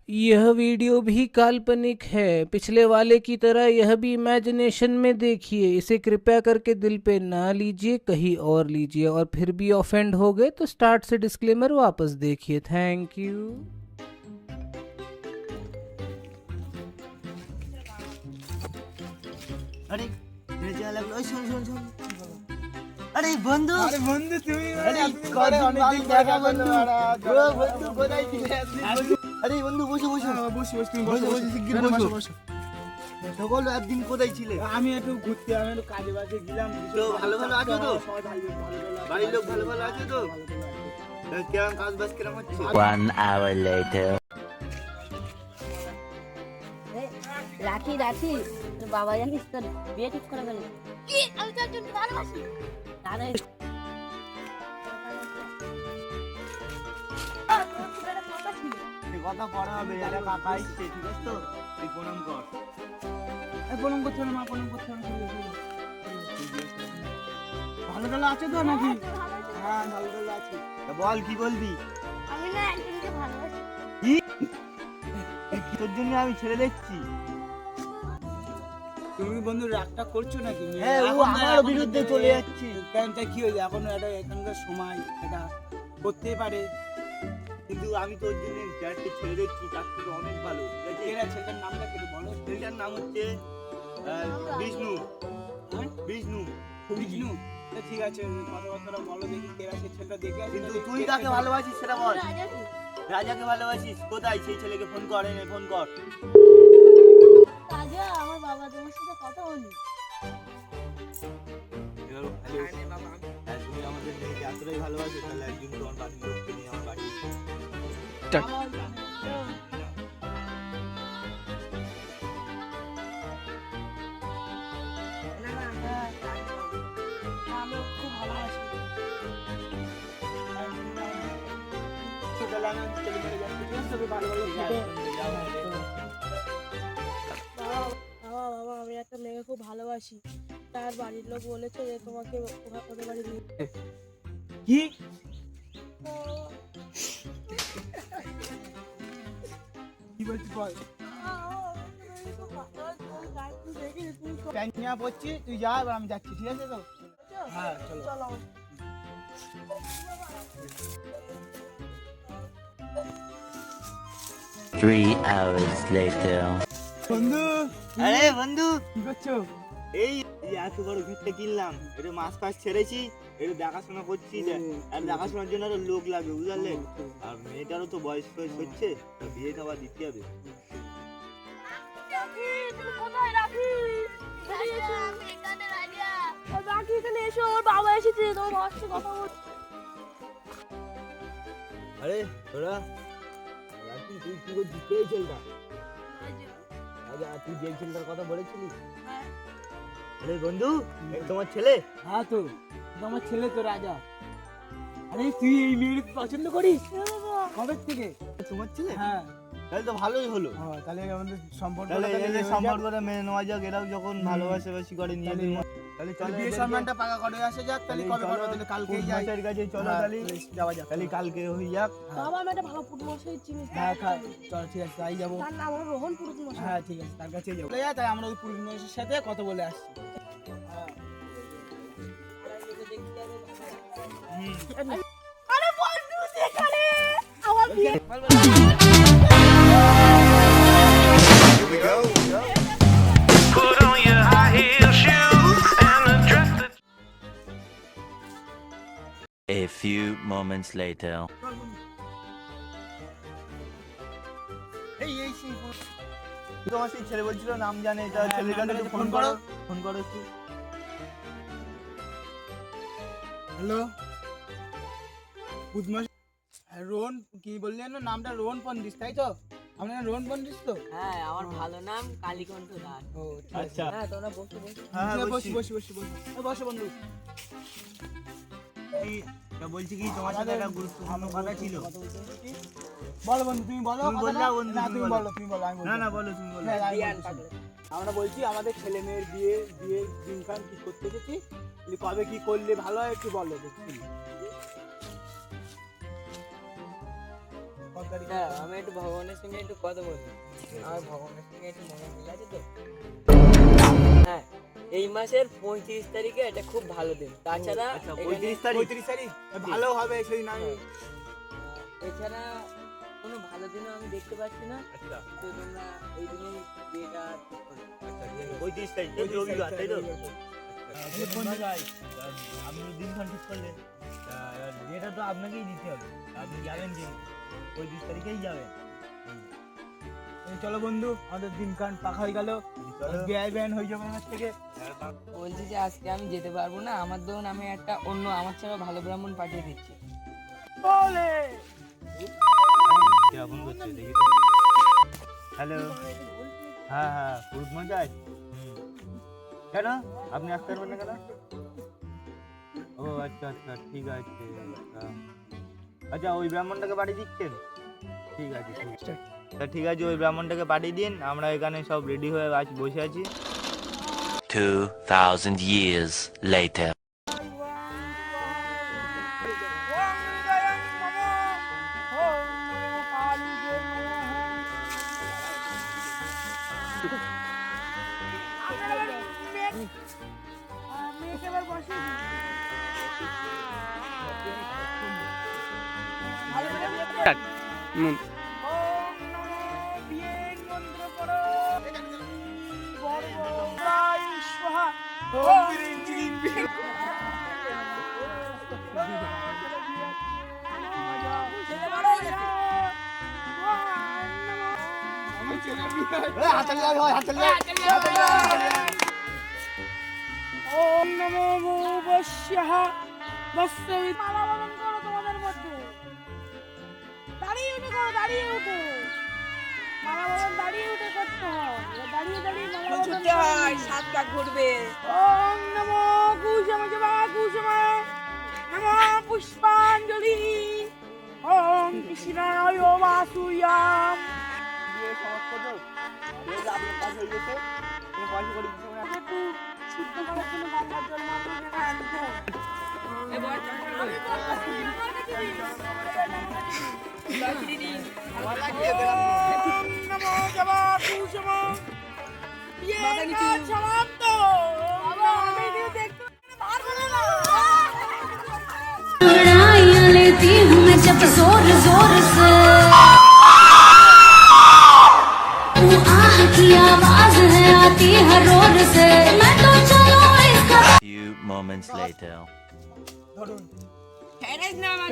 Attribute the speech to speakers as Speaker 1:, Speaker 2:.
Speaker 1: यह वीडियो भी काल्पनिक है। पिछले वाले की तरह यह भी इमेजिनेशन में देखिए। इसे कृपया करके दिल पे ना लीजिए, कहीं और लीजिए। और फिर भी ऑफेंड हो गए तो स्टार्ट से डिस्क्लेमर वापस देखिए। Thank you.
Speaker 2: अरे रेजा লাগলো ওই শুন শুন শুন আরে বন্ধু
Speaker 3: তুমি
Speaker 2: আরে অনেক দেখা বন্ধু ও বন্ধু কোথায় ছিলে আরে বন্ধু বসো বসো
Speaker 3: বসে তুমি
Speaker 2: বসো বসো শিগগির বসো তো বলো একদিন কোথায় ছিলে
Speaker 3: আমি একটু ঘুরতে আমি একটু কাজে বাজে গেলাম
Speaker 2: তো ভালো ভালো আছো তো
Speaker 3: সবাই ভালো
Speaker 2: বাড়ির লোক ভালো ভালো আছে তো কেমন কাজ বাজ কেমন হচ্ছে
Speaker 4: 1 hour later.
Speaker 5: রাখি রাখি তোর বাবা জানিস তোর বিয়ে ঠিক করে ফেলে কি আমি তো একজন ভালোবাসি দাদা
Speaker 2: কথা পড়া হবে আরে কাকা আসছে ঠিক আছে তো তুই প্রণাম কর
Speaker 3: প্রণাম করতে হবে মা প্রণাম করতে হবে ভালো ভালো আছে তো নাকি হ্যাঁ ভালো ভালো আছে
Speaker 2: বল কি বলবি
Speaker 5: আমি না একজনকে ভালোবাসি
Speaker 2: তোর জন্য আমি ছেড়ে দেখছি
Speaker 3: তুমি বন্ধু রাগটা করছো নাকি
Speaker 2: হ্যাঁ ও আমার বিরুদ্ধে চলে যাচ্ছে
Speaker 3: কেন তাই কি হয়েছে এখন এটা এখানকার সময় এটা করতেই পারে
Speaker 2: কিন্তু আমি তোর জন্য ব্যাটকে ছেড়ে দেখছি তার থেকে অনেক ভালো ঠিক আছে
Speaker 3: এরা ছেলেটার নামটা কি বলো
Speaker 2: ছেলেটার নাম হচ্ছে বিষ্ণু বিষ্ণু
Speaker 3: বিষ্ণু তা ঠিক আছে কথাবার্তা বলো দেখি কেরা সেই ছেলেটা দেখে আসি
Speaker 2: কিন্তু তুই কাকে ভালোবাসিস সেটা বল
Speaker 5: রাজাকে
Speaker 2: রাজাকে ভালোবাসিস কোথায় সেই ছেলেকে ফোন কর এনে ফোন কর
Speaker 5: রাজা আমার বাবা তোমার সাথে কথা বলি
Speaker 2: তুমি আমাদের মেয়েকে এতটাই ভালোবাসো তাহলে একদিন তোমার বাড়ির লোককে নিয়ে আমার বাড়ি
Speaker 5: আমি খুব ভালোবাসি
Speaker 3: তাহলে আমি চলে চলে যাচ্ছি ঠিক আছে ভালো ভালো
Speaker 6: বাবা আমি একটা মেয়েকে খুব ভালোবাসি তার বাড়ির লোক বলেছে যে তোমাকে ওদের বাড়ি নিয়ে
Speaker 3: কি কি বলছিস বল প্যান্ট নিয়ে পড়ছি তুই যা এবার আমি যাচ্ছি ঠিক আছে তো হ্যাঁ চলো
Speaker 4: 3 hours later.
Speaker 3: বন্ধু
Speaker 2: আরে বন্ধু
Speaker 3: কি করছো
Speaker 2: এই এত বড় ঘুরতে কিনলাম একটু মাছ ফাছ ছেড়েছি একটু দেখাশোনা করছি আর দেখাশোনার জন্য আরো লোক লাগবে বুঝলে আর মেয়েটারও তো বয়স টয়স হচ্ছে তা বিয়েটা আবার দিতে হবে
Speaker 6: তুমি কোথায় রাখি
Speaker 5: আমি এখানে রাজা
Speaker 6: রাখি এখানে এসো ওর বাবা এসেছে তোমার বাবার সাথে কথা বল
Speaker 2: আরে তোরা রাখি তুই কি করছিস কে ছেলেটা রাজা তুই যে ছেলেটার কথা বলেছিলি আরে বন্ধু এই তোমার ছেলে
Speaker 3: হ্যাঁ তো আমার ছেলে তো রাজা আরে তুই এই মেয়েকে পছন্দ করিস কবে থেকে
Speaker 2: তোমার ছেলে
Speaker 3: হ্যাঁ
Speaker 2: তাহলে তো ভালোই হলো
Speaker 3: তাহলে আমাদের সম্পর্ক
Speaker 2: তাহলে এদের সম্পর্কটা মেনে নেওয়া যাক এরাও যখন ভালোবাসে বেশি করে নিয়ে তাহলে চল
Speaker 3: বিয়ে সম্মানটা পাকা করে আসে যাক তাহলে কবে করবে তাহলে কালকেই যাই
Speaker 2: মাসের কাছে চলো তাহলে
Speaker 3: যাওয়া যাক
Speaker 2: তাহলে কালকে হয়ে যাক
Speaker 6: বাবা আমি একটা ভালো ফুটবল চিনি
Speaker 3: হ্যাঁ চল ঠিক আছে তাই যাবো
Speaker 6: তার নাম হলো রোহন পুরুষ মশাই
Speaker 3: হ্যাঁ ঠিক আছে তার কাছেই যাবো তাই আমরা ওই পুরুষ মানুষের সাথে কথা বলে আসছি
Speaker 6: আরে বন্ধু সেখানে আমার বিয়ে
Speaker 7: Put on your high heel shoes and a dress that
Speaker 4: A few moments later.
Speaker 2: এই সেই তোমার সেই ছেলে বলছিল নাম জানে এটা ছেলেটাকে একটু ফোন করো একটু
Speaker 3: হ্যালো বুধমাস রোহন কি বললেন নামটা রোহন পন্ডিস তাই তো আপনার রোহন পন্ডিস তো
Speaker 8: হ্যাঁ আমার ভালো নাম কালীকণ্ঠ দাস
Speaker 3: ও
Speaker 2: আচ্ছা
Speaker 8: হ্যাঁ তোমরা বসো বসো
Speaker 2: হ্যাঁ
Speaker 3: বসি বসি বসি বসি বসো বন্ধু
Speaker 2: বলছি কি তোমার সাথে একটা গুরুত্বপূর্ণ কথা ছিল
Speaker 3: বলো বন্ধু তুমি বলো
Speaker 2: তুমি বললা বন্ধু
Speaker 3: না
Speaker 2: তুমি
Speaker 3: তুমি
Speaker 2: বলো
Speaker 3: বলো তুমি বলো আমি
Speaker 2: না না বলো তুমি বলো
Speaker 3: হ্যাঁ, আমি বলছি। আমরা বলছি আমাদের ছেলে মেয়ের বিয়ের দিনক্ষণ কি করতে এসেছি কবে কি করলে ভালো হয় একটু বলো দেখি কত
Speaker 8: হ্যাঁ, আমি একটু ভগবানের সঙ্গে একটু কথা বলবো। আমার ভগবানের সঙ্গে একটু মনে মিল আছে তো। হ্যাঁ, এই মাসের 35 তারিখে এটা খুব ভালো দিন। তাছাড়া
Speaker 2: আচ্ছা,
Speaker 8: এখানে-
Speaker 2: 35 তারিখ।
Speaker 3: 35 তারিখ ভালো হবে সেই না।
Speaker 8: এছাড়া কোনো ভালো দিনও আমি দেখতে পাচ্ছি না।
Speaker 2: আচ্ছা,
Speaker 8: তো তোমরা এই দিনে বিয়েটা ঠিক করো।
Speaker 2: 35 তারিখ, এই রবিবার, তাই তো?
Speaker 3: আপনি কোন জায়গায়?
Speaker 2: আপনি দিনক্ষণ ঠিক করলেন, বিয়েটা তো আপনাকেই দিতে হবে। আপনি যাবেন যে 35 তারিখেই যাবেন।
Speaker 3: চলো বন্ধু, আমাদের দিনকান পাখা হয়ে গেল, বিয়ে ব্যান হয়ে যাবে আমার থেকে।
Speaker 8: বলছি যে আজকে আমি যেতে পারবো না, আমার ধরুন আমি একটা অন্য আমার ছাড়া ভালো ব্রাহ্মণ পাঠিয়ে দিচ্ছি।
Speaker 2: কিরকম করছে দেখি তো। হ্যালো, হ্যাঁ হ্যাঁ, পুরুষ মঞ্চায়। কেন আপনি আসতে পারবেন না কেন? ও আচ্ছা আচ্ছা, ঠিক আছে। আচ্ছা, ওই ব্রাহ্মণটাকে পাঠিয়ে দিচ্ছেন? ঠিক আছে, ঠিক আছে। তা ঠিক আছে, ওই ব্রাহ্মণটাকে পাঠিয়ে দিন, আমরা এখানে সব রেডি হয়ে বসে আছি।
Speaker 4: 2000 years later.
Speaker 6: ওম নমো ভূবস্যঃ বস্ত্রবিদ মালা বদন করো তোমাদের মধ্যে। দাঁড়িয়ে উঠে করো, দাঁড়িয়ে উঠে মালা বদন দাঁড়িয়ে উঠে করতে হয়। দাঁড়িয়ে দাঁড়িয়ে মালা বদন করতে হয়,
Speaker 8: 7 কাক ঘুরবে।
Speaker 6: ওম নমো কুসুম জবা কুসুম নমো পুষ্পাঞ্জলি ওম কৃষ্ণায় বাসুয়াম।
Speaker 2: বিয়ে সমাপ্ত তো, বিয়ে তো আপনার কাজ হয়ে গেছে, কোনো পয়সা করে দিতে হবে না।
Speaker 6: একটু শুদ্ধ করার জন্য গঙ্গার জল মাত্র যেটা আনতে হবে। ওম নমো জবা কুসুম বিয়ের কাজ সমাপ্ত। আমি এদিকে দেখতে পারবো না।
Speaker 9: उड़ाइयाँ लेती हूँ मैं जब जोर जोर से, वो आह की आवाज है आती हर रोर से, मैं तो चलो इसका
Speaker 4: Few moments later.
Speaker 3: ধরুন
Speaker 8: প্যারাইজ না আমার